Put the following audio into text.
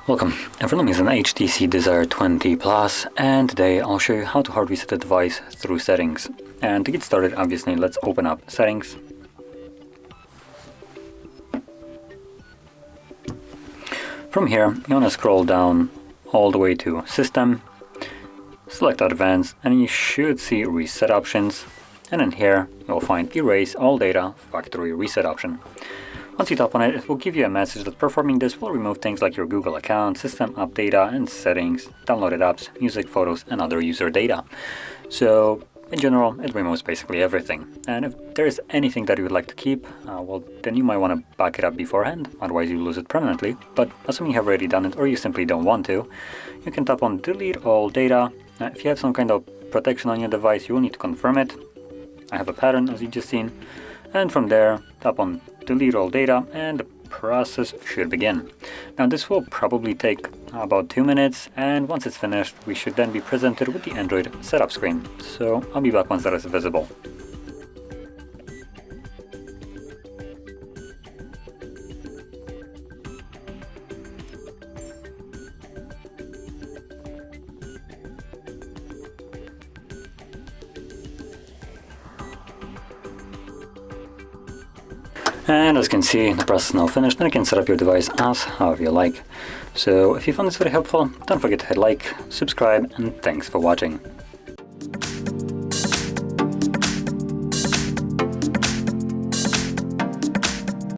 Welcome, everyone is an HTC Desire 20 Plus, and today I'll show you how to hard reset the device through settings. And to get started, obviously, let's open up settings. From here, you want to scroll down all the way to System, select Advanced, and you should see Reset Options. And in here, you'll find Erase All Data Factory Reset option. Once you tap on it, it will give you a message that performing this will remove things like your Google account, system app data and settings, downloaded apps, music, photos, and other user data. So, in general, it removes basically everything. And if there is anything that you would like to keep, well, then you might want to back it up beforehand, otherwise you lose it permanently. But assuming you have already done it or you simply don't want to, you can tap on Delete All Data. If you have some kind of protection on your device, you will need to confirm it. I have a pattern, as you just seen. And from there, tap on Delete All Data and the process should begin. Now this will probably take about 2 minutes, and once it's finished, we should then be presented with the Android setup screen. So I'll be back once that is visible. And as you can see, the process is now finished, and you can set up your device as however you like. So if you found this video helpful, don't forget to hit like, subscribe, and thanks for watching.